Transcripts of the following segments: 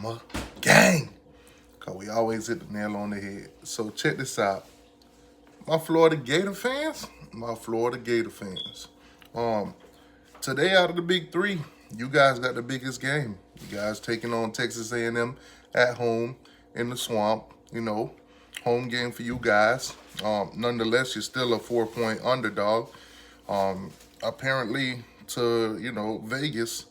Bama gang. Because we always hit the nail on the head. So check this out. My Florida Gator fans, Um, today out of the big three, you guys got the biggest game. You guys taking on Texas A&M at home in the swamp. Home game for you guys. Nonetheless, you're still a 4-point underdog. Apparently, to Vegas,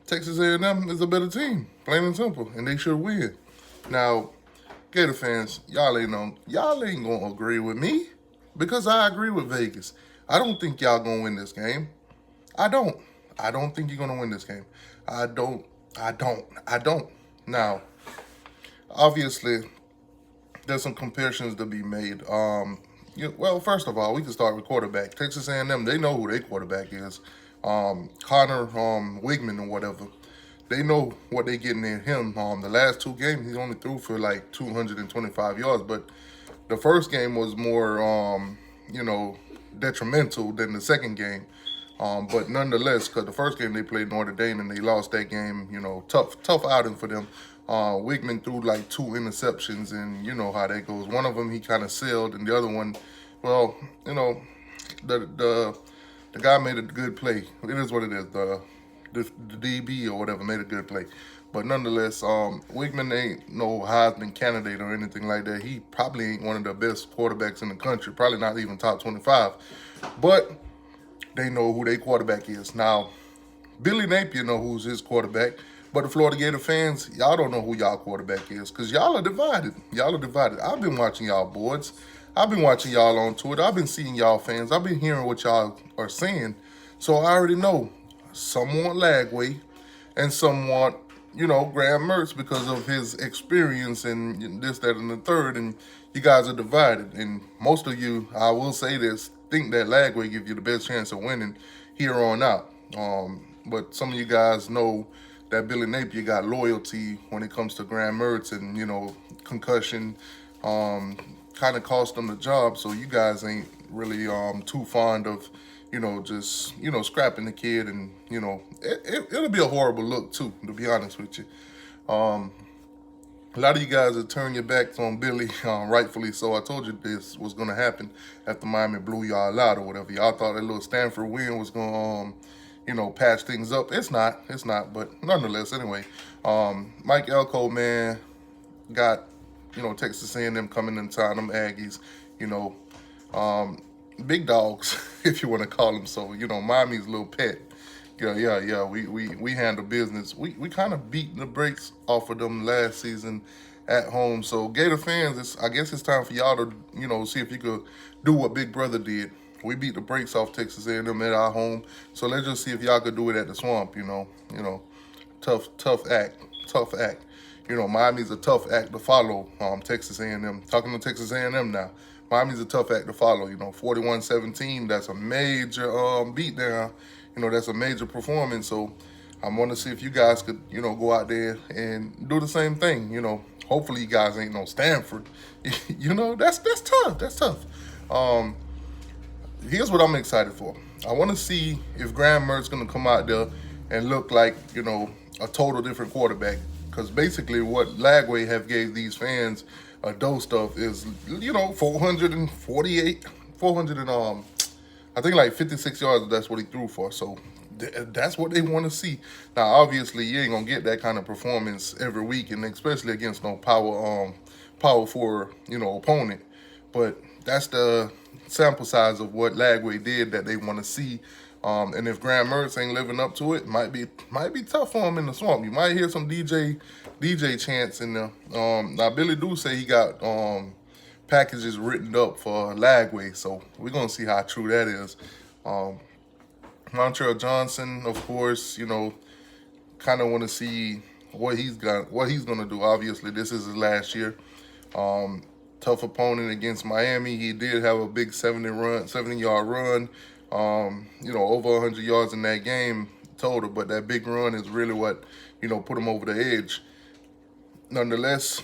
Texas A&M is a better team, plain and simple, and they should win. Now, Gator fans, y'all ain't gonna agree with me because I agree with Vegas. I don't think y'all gonna win this game. I don't. I don't think you're gonna win this game. I don't. I don't. Now, obviously, there's some comparisons to be made. Well, first of all, we can start with quarterback. Texas A&M, they know who their quarterback is. Connor Wigman or whatever. They know what they getting in him. The last two games, he only threw for like 225 yards, but the first game was more, detrimental than the second game. But nonetheless, because the first game they played Notre Dame and they lost that game, tough outing for them. Wigman threw like 2 interceptions, and you know how that goes. One of them he kind of sailed, and the other one, well, the guy made a good play. It is what it is. The DB or whatever made a good play. But nonetheless, Wigman ain't no Heisman candidate or anything like that. He probably ain't one of the best quarterbacks in the country. Probably not even top 25. But they know who their quarterback is. Now, Billy Napier know who's his quarterback. But the Florida Gator fans, y'all don't know who y'all quarterback is because y'all are divided. I've been watching y'all boards. I've been watching y'all on Twitter. I've been seeing y'all fans. I've been hearing what y'all are saying. So I already know some want Lagway and some want, Graham Mertz because of his experience and this, that, and the third. And you guys are divided. And most of you, I will say this, think that Lagway gives you the best chance of winning here on out. But some of you guys know that Billy Napier got loyalty when it comes to Graham Mertz and, concussion kind of cost them the job. So you guys ain't really too fond of, just, scrapping the kid. And, it'll be a horrible look, too, to be honest with you. A lot of you guys have turned your backs on Billy, rightfully so. I told you this was going to happen after Miami blew y'all out or whatever. Y'all thought that little Stanford win was going to, patch things up. It's not. But nonetheless, anyway, Mike Elko, man, got, Texas A&M coming in town, them Aggies, big dogs, if you want to call them so. Miami's little pet. Yeah. We handle business. We kind of beat the brakes off of them last season at home. So Gator fans, I guess it's time for y'all to, see if you could do what Big Brother did. We beat the brakes off Texas A&M at our home. So let's just see if y'all could do it at the swamp, Tough act. Miami's a tough act to follow, Texas A&M. Talking to Texas A&M now. Miami's a tough act to follow, 41-17, that's a major beatdown. That's a major performance. So I want to see if you guys could, go out there and do the same thing. Hopefully you guys ain't no Stanford. That's tough. That's tough. Here's what I'm excited for. I want to see if Graham Mertz going to come out there and look like, a total different quarterback. Because basically what Lagway have gave these fans a dose of is, 400 and I think like 56 yards, that's what he threw for. So that's what they want to see. Now, obviously, you ain't going to get that kind of performance every week, and especially against no power forward, opponent. But that's the sample size of what Lagway did that they want to see. And if Graham Mertz ain't living up to it, might be tough for him in the swamp. You might hear some DJ chants in there. Now, Billy do say he got packages written up for Lagway, so we're gonna see how true that is. Montreal Johnson, of course, kind of want to see what he's gonna do. Obviously, this is his last year. Tough opponent against Miami. He did have a big 70-yard run. Over 100 yards in that game total, but that big run is really what put him over the edge. Nonetheless,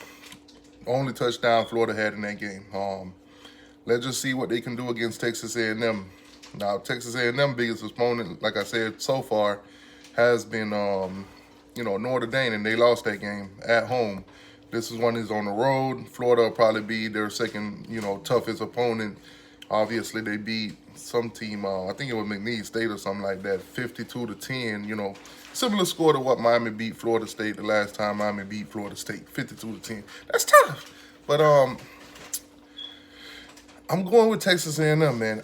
only touchdown Florida had in that game. Let's just see what they can do against Texas A&M. Now, Texas A&M biggest opponent, like I said, so far has been Notre Dame, and they lost that game at home. This is one is on the road. Florida will probably be their second, toughest opponent. Obviously, they beat some team. I think it was McNeese State or something like that, 52-10. Similar score to what Miami beat Florida State the last time Miami beat Florida State, 52-10. That's tough. But I'm going with Texas A&M, man.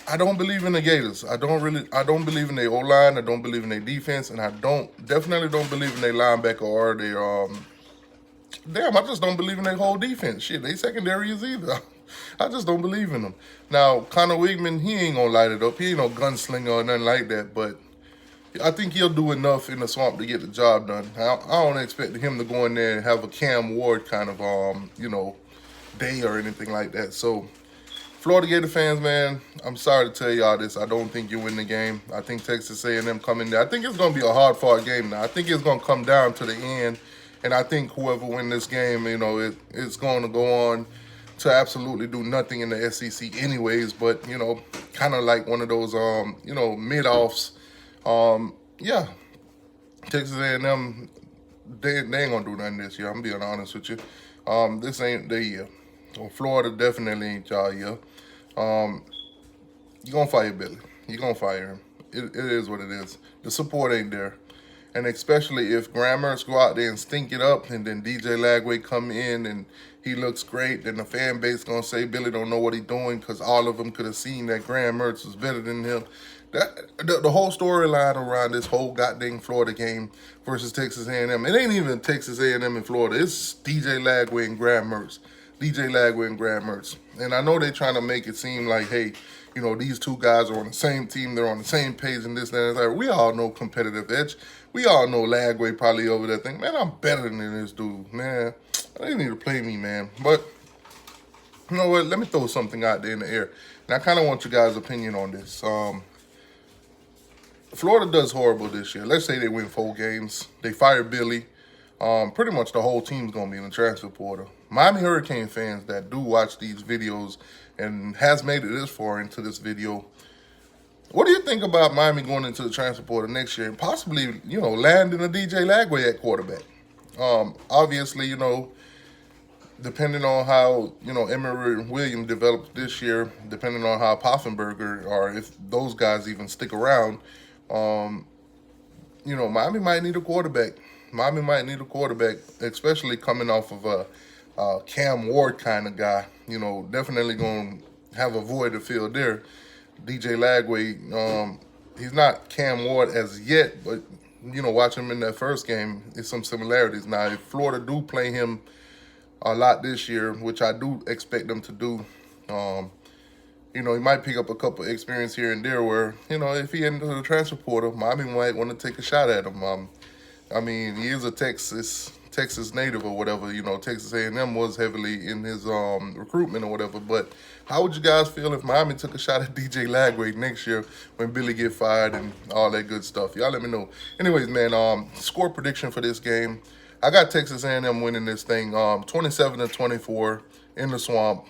I don't believe in the Gators. I don't believe in their O-line. I don't believe in their defense, and I definitely don't believe in their linebacker or their I just don't believe in their whole defense. Shit, they secondary is either. I just don't believe in them. Now, Connor Wigman, he ain't gonna light it up. He ain't no gunslinger or nothing like that, but I think he'll do enough in the swamp to get the job done. I don't expect him to go in there and have a Cam Ward kind of day or anything like that. So, Florida Gator fans, man, I'm sorry to tell y'all this. I don't think you win the game. I think Texas A&M coming there. I think it's going to be a hard-fought game now. I think it's going to come down to the end, and I think whoever wins this game, it's going to go on to absolutely do nothing in the SEC anyways, but, kind of like one of those, mid-offs. Yeah, Texas A&M, they ain't going to do nothing this year. I'm being honest with you. This ain't their year. Well, Florida definitely ain't y'all year. You're going to fire Billy. You're going to fire him. It is what it is. The support ain't there. And especially if Graham Mertz go out there and stink it up, and then DJ Lagway come in and he looks great, then the fan base going to say Billy don't know what he's doing because all of them could have seen that Graham Mertz was better than him. The whole storyline around this whole goddamn Florida game versus Texas A&M, it ain't even Texas A&M in Florida. It's DJ Lagway and Graham Mertz. DJ Lagway and Graham Mertz. And I know they're trying to make it seem like, hey, these two guys are on the same team. They're on the same page and this, that, and that. We all know competitive edge. We all know Lagway probably over there thinking, man, I'm better than this dude, man. They need to play me, man. But, you know what? Let me throw something out there in the air. And I kind of want you guys' opinion on this. Florida does horrible this year. Let's say they win 4 games. They fire Billy. Pretty much the whole team's going to be in the transfer portal. Miami Hurricane fans that do watch these videos and has made it this far into this video, what do you think about Miami going into the transfer portal next year and possibly, landing a DJ Lagway at quarterback? Obviously, depending on how, Emory Williams develops this year, depending on how Poffenberger or if those guys even stick around, Miami might need a quarterback. Miami might need a quarterback, especially coming off of a Cam Ward kind of guy. Definitely going to have a void to fill there. DJ Lagway, he's not Cam Ward as yet, but, watching him in that first game, there's some similarities. Now, if Florida do play him a lot this year, which I do expect them to do, he might pick up a couple experience here and there where, if he enters the transfer portal, Miami might want to take a shot at him. He is a Texas native or whatever. Texas A&M was heavily in his recruitment or whatever. But how would you guys feel if Miami took a shot at DJ Lagway next year when Billy get fired and all that good stuff? Y'all let me know. Anyways, man, score prediction for this game. I got Texas A&M winning this thing 27-24 in the swamp.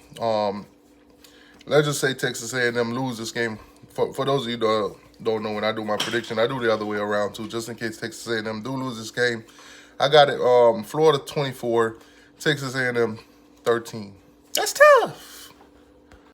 Let's just say Texas A&M lose this game. For those of you that don't know, when I do my prediction, I do the other way around too, just in case Texas A&M do lose this game. I got it Florida 24, Texas A&M 13. That's tough.